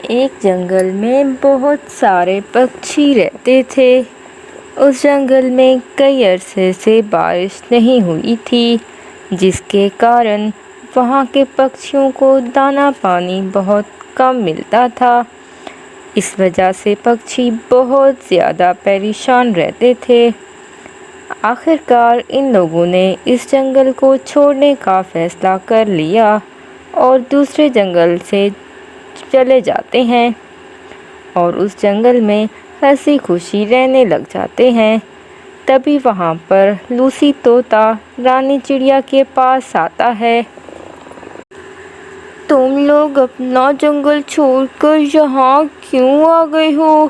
ایک جنگل میں بہت سارے پکشی رہتے تھے۔ اس جنگل میں کئی عرصے سے بارش نہیں ہوئی تھی، جس کے کارن وہاں کے پکشیوں کو دانا پانی بہت کم ملتا تھا۔ اس وجہ سے پکشی بہت زیادہ پریشان رہتے تھے۔ آخر کار ان لوگوں نے اس جنگل کو چھوڑنے کا فیصلہ کر لیا اور دوسرے جنگل سے چلے جاتے ہیں اور اس جنگل میں ہنسی خوشی رہنے لگ جاتے ہیں۔ تبھی وہاں پر لوسی طوطا رانی چڑیا کے پاس آتا ہے۔ تم لوگ اپنا جنگل چھوڑ کر یہاں کیوں آ گئے ہو؟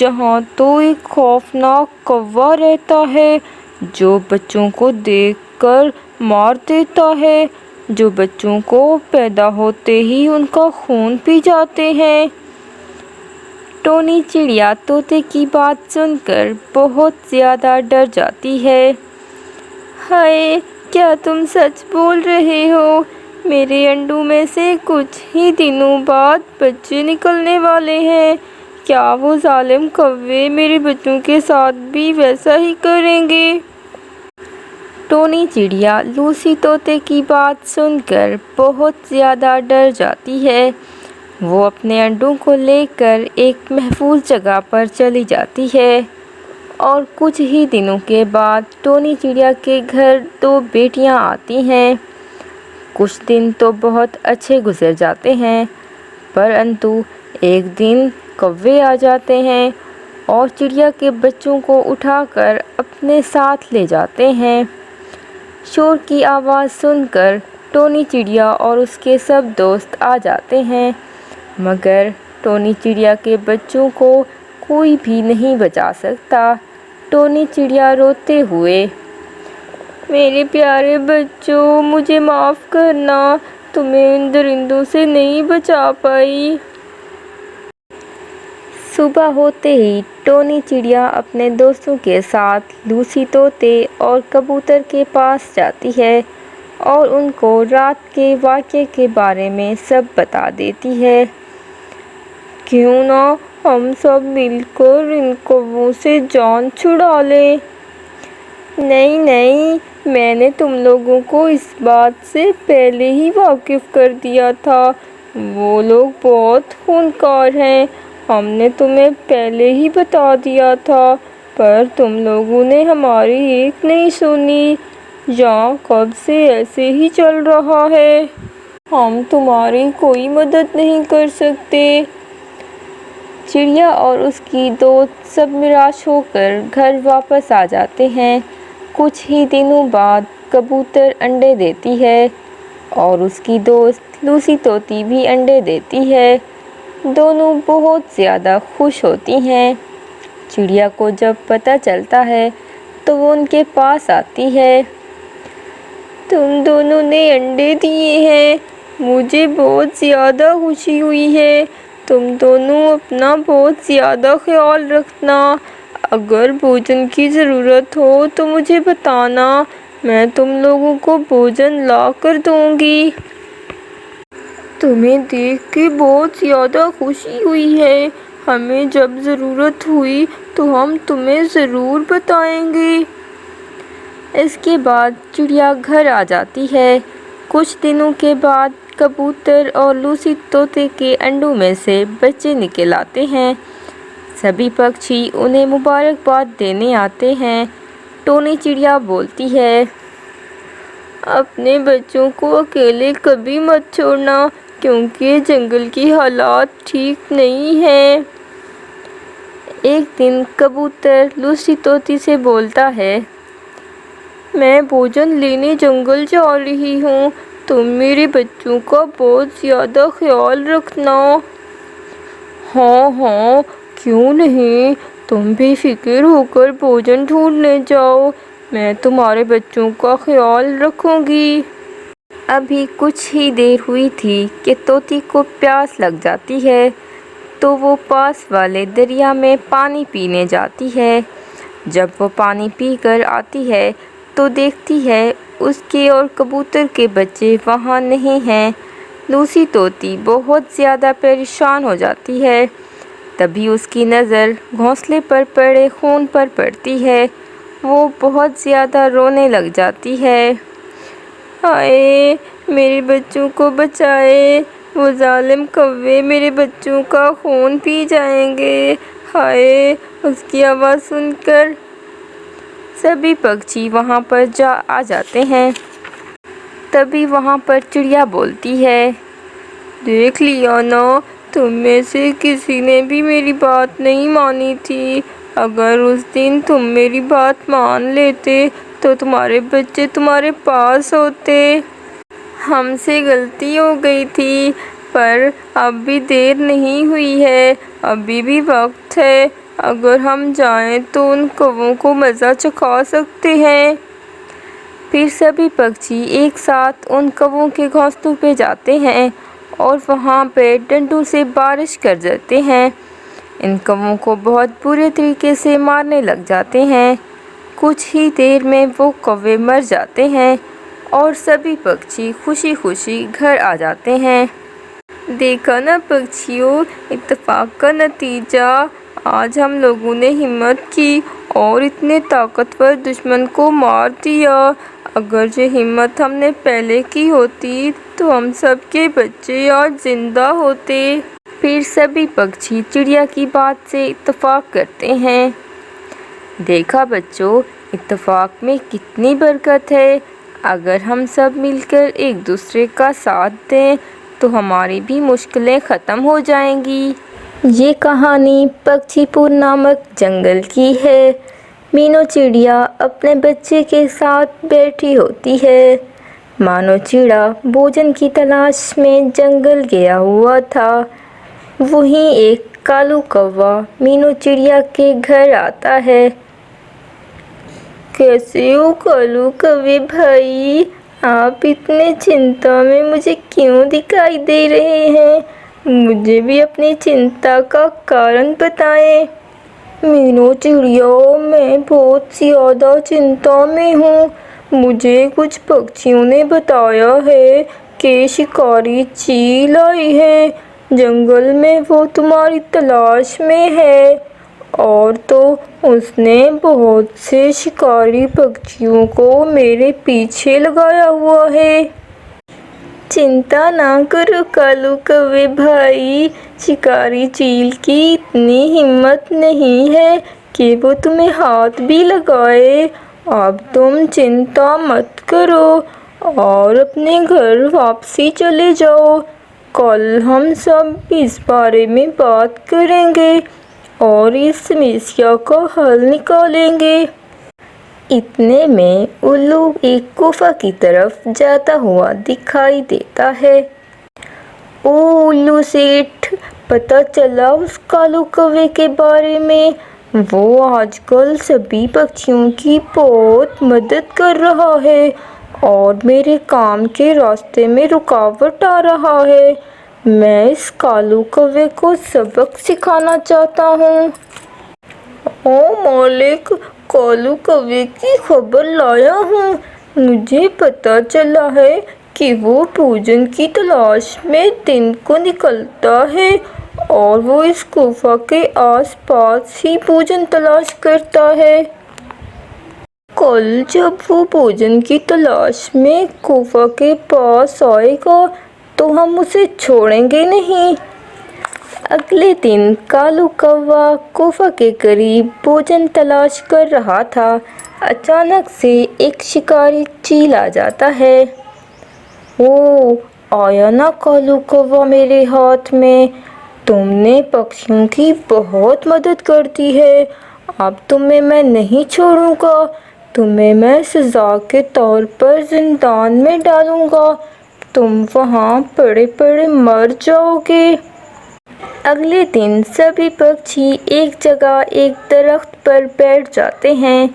یہاں تو ایک خوفناک کوّا رہتا ہے جو بچوں کو دیکھ کر مار دیتا ہے، جو بچوں کو پیدا ہوتے ہی ان کا خون پی جاتے ہیں۔ ٹونی چڑیا طوطے کی بات سن کر بہت زیادہ ڈر جاتی ہے۔ ہائے، کیا تم سچ بول رہے ہو؟ میرے انڈوں میں سے کچھ ہی دنوں بعد بچے نکلنے والے ہیں۔ کیا وہ ظالم کوے میرے بچوں کے ساتھ بھی ویسا ہی کریں گے؟ ٹونی چڑیا لوسی طوطے کی بات سن کر بہت زیادہ ڈر جاتی ہے۔ وہ اپنے انڈوں کو لے کر ایک محفوظ جگہ پر چلی جاتی ہے اور کچھ ہی دنوں کے بعد ٹونی چڑیا کے گھر 2 بیٹیاں آتی ہیں۔ کچھ دن تو بہت اچھے گزر جاتے ہیں، پرنتو ایک دن کوے آ جاتے ہیں اور چڑیا کے بچوں کو اٹھا کر اپنے ساتھ لے جاتے ہیں۔ شور کی آواز سن کر ٹونی چڑیا اور اس کے سب دوست آ جاتے ہیں، مگر ٹونی چڑیا کے بچوں کو کوئی بھی نہیں بچا سکتا۔ ٹونی چڑیا روتے ہوئے، میرے پیارے بچوں، مجھے معاف کرنا، تمہیں ان درندوں سے نہیں بچا پائی۔ صبح ہوتے ہی ٹونی چڑیا اپنے دوستوں کے ساتھ لوسی طوطے اور کبوتر کے پاس جاتی ہے اور ان کو رات کے واقعے کے بارے میں سب بتا دیتی ہے۔ کیوں نہ ہم سب مل کر ان کووں سے جان چھڑا لیں؟ نہیں نہیں، میں نے تم لوگوں کو اس بات سے پہلے ہی واقف کر دیا تھا۔ وہ لوگ بہت خونخوار ہیں، ہم نے تمہیں پہلے ہی بتا دیا تھا، پر تم لوگوں نے ہماری ایک نہیں سنی۔ یہاں کب سے ایسے ہی چل رہا ہے۔ ہم تمہاری کوئی مدد نہیں کر سکتے۔ چڑیا اور اس کی دوست سب نراش ہو کر گھر واپس آ جاتے ہیں۔ کچھ ہی دنوں بعد کبوتر انڈے دیتی ہے اور اس کی دوست لوسی طوطی بھی انڈے دیتی ہے۔ دونوں بہت زیادہ خوش ہوتی ہیں۔ چڑیا کو جب پتہ چلتا ہے تو وہ ان کے پاس آتی ہے۔ تم دونوں نے انڈے دیے ہیں، مجھے بہت زیادہ خوشی ہوئی ہے۔ تم دونوں اپنا بہت زیادہ خیال رکھنا۔ اگر بھوجن کی ضرورت ہو تو مجھے بتانا، میں تم لوگوں کو بھوجن لا کر دوں گی۔ تمہیں دیکھ کے بہت زیادہ خوشی ہوئی ہے۔ ہمیں جب ضرورت ہوئی تو ہم تمہیں ضرور بتائیں گے۔ اس کے بعد چڑیا گھر آ جاتی ہے۔ کچھ دنوں کے بعد کبوتر اور لوسی طوطے کے انڈوں میں سے بچے نکل آتے ہیں۔ سبھی پکشی انہیں مبارکباد دینے آتے ہیں۔ ٹونی چڑیا بولتی ہے، اپنے بچوں کو اکیلے کبھی مت چھوڑنا، کیونکہ جنگل کی حالات ٹھیک نہیں ہیں۔ ایک دن کبوتر لوسی طوطی سے بولتا ہے، میں بھوجن لینے جنگل جا رہی ہوں، تم میرے بچوں کا بہت زیادہ خیال رکھنا۔ ہاں ہاں، کیوں نہیں، تم بے فکر ہو کر بھوجن ڈھونڈنے جاؤ، میں تمہارے بچوں کا خیال رکھوں گی۔ ابھی کچھ ہی دیر ہوئی تھی کہ طوطی کو پیاس لگ جاتی ہے تو وہ پاس والے دریا میں پانی پینے جاتی ہے۔ جب وہ پانی پی کر آتی ہے تو دیکھتی ہے اس کے اور کبوتر کے بچے وہاں نہیں ہیں۔ لوسی طوطی بہت زیادہ پریشان ہو جاتی ہے۔ تبھی اس کی نظر گھونسلے پر پڑے خون پر پڑتی ہے۔ وہ بہت زیادہ رونے لگ جاتی ہے۔ ہائے، میرے بچوں کو بچائے، وہ ظالم کوے میرے بچوں کا خون پی جائیں گے۔ ہائے، اس کی آواز سن کر سبھی پکچھی وہاں پر آ جاتے ہیں۔ تبھی وہاں پر چڑیا بولتی ہے، دیکھ لیا نا، تم میں سے کسی نے بھی میری بات نہیں مانی تھی۔ اگر اس دن تم میری بات مان لیتے تو تمہارے بچے تمہارے پاس ہوتے۔ ہم سے غلطی ہو گئی تھی، پر اب بھی دیر نہیں ہوئی ہے، ابھی بھی وقت ہے۔ اگر ہم جائیں تو ان کووں کو مزہ چکھا سکتے ہیں۔ پھر سبھی پکچھی ایک ساتھ ان کووں کے گھونسلوں پہ جاتے ہیں اور وہاں پہ ڈنڈوں سے بارش کر دیتے ہیں۔ ان کووں کو بہت برے طریقے سے مارنے لگ جاتے ہیں۔ کچھ ہی دیر میں وہ کوے مر جاتے ہیں اور سبھی پکچھی خوشی خوشی گھر آ جاتے ہیں۔ دیکھا نا پکچھیوں، اتفاق کا نتیجہ، آج ہم لوگوں نے ہمت کی اور اتنے طاقتور دشمن کو مار دیا۔ اگر یہ ہمت ہم نے پہلے کی ہوتی تو ہم سب کے بچے آج زندہ ہوتے۔ پھر سبھی پکچھی چڑیا کی بات سے اتفاق کرتے ہیں۔ دیکھا بچوں، اتفاق میں کتنی برکت ہے۔ اگر ہم سب مل کر ایک دوسرے کا ساتھ دیں تو ہماری بھی مشکلیں ختم ہو جائیں گی۔ یہ کہانی پکچھی پور نامک جنگل کی ہے۔ مینو چڑیا اپنے بچے کے ساتھ بیٹھی ہوتی ہے۔ مانو چڑیا بھوجن کی تلاش میں جنگل گیا ہوا تھا۔ وہیں ایک کالو کوا مینو چڑیا کے گھر آتا ہے۔ کیسے ہو کالو کوے بھائی؟ آپ اتنے چنتا میں مجھے کیوں دکھائی دے رہے ہیں؟ مجھے بھی اپنی چنتا کا کارن بتائیں۔ مینو چڑیا، میں بہت زیادہ چنتا میں ہوں۔ مجھے کچھ پکچھیوں نے بتایا ہے کہ شکاری چیل آئی ہے جنگل میں، وہ تمہاری تلاش میں ہے، اور تو اس نے بہت سے شکاری پکچھیوں کو میرے پیچھے لگایا ہوا ہے۔ چنتا نہ کرو کالو کوے بھائی، شکاری چیل کی اتنی ہمت نہیں ہے کہ وہ تمہیں ہاتھ بھی لگائے۔ اب تم چنتا مت کرو اور اپنے گھر واپسی چلے جاؤ۔ کل ہم سب اس بارے میں بات کریں گے اور اس سمسیا کا حل نکالیں گے۔ اتنے میں الو ایک غار کی طرف جاتا ہوا دکھائی دیتا ہے۔ او الو سیٹھ، پتہ چلا اس کالو کوے کے بارے میں؟ وہ آج کل سبھی پکچھیوں کی بہت مدد کر رہا ہے اور میرے کام کے راستے میں رکاوٹ آ رہا ہے۔ میں اس کالو کوے کو سبق سکھانا چاہتا ہوں۔ او مالک، کالو کوے کی خبر لایا ہوں۔ مجھے پتہ چلا ہے کہ وہ بھوجن کی تلاش میں دن کو نکلتا ہے اور وہ اس غار کے آس پاس ہی بھوجن تلاش کرتا ہے۔ کل جب وہ بھوجن کی تلاش میں غار کے پاس آئے گا تو ہم اسے چھوڑیں گے نہیں۔ اگلے دن کالو کوا غار کے قریب بھوجن تلاش کر رہا تھا۔ اچانک سے ایک شکاری چیل آ جاتا ہے۔ اوہ، آیا نا کالو کوا میرے ہاتھ میں؟ تم نے پکچھیوں کی بہت مدد کر دی ہے، اب تمہیں میں نہیں چھوڑوں گا۔ تمہیں میں سزا کے طور پر زندان میں ڈالوں گا، تم وہاں پڑے پڑے مر جاؤ گے۔ اگلے دن سبھی پکچھی ایک جگہ ایک درخت پر بیٹھ جاتے ہیں،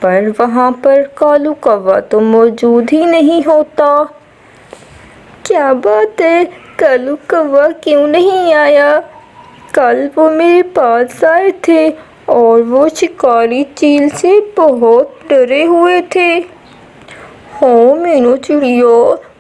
پر وہاں پر کالو کوا تو موجود ہی نہیں ہوتا۔ کیا بات ہے، کالو کوا کیوں نہیں آیا؟ کل وہ میرے پاس آئے تھے اور وہ شکاری چیل سے بہت ڈرے ہوئے تھے۔ ہاں مینو چڑیا،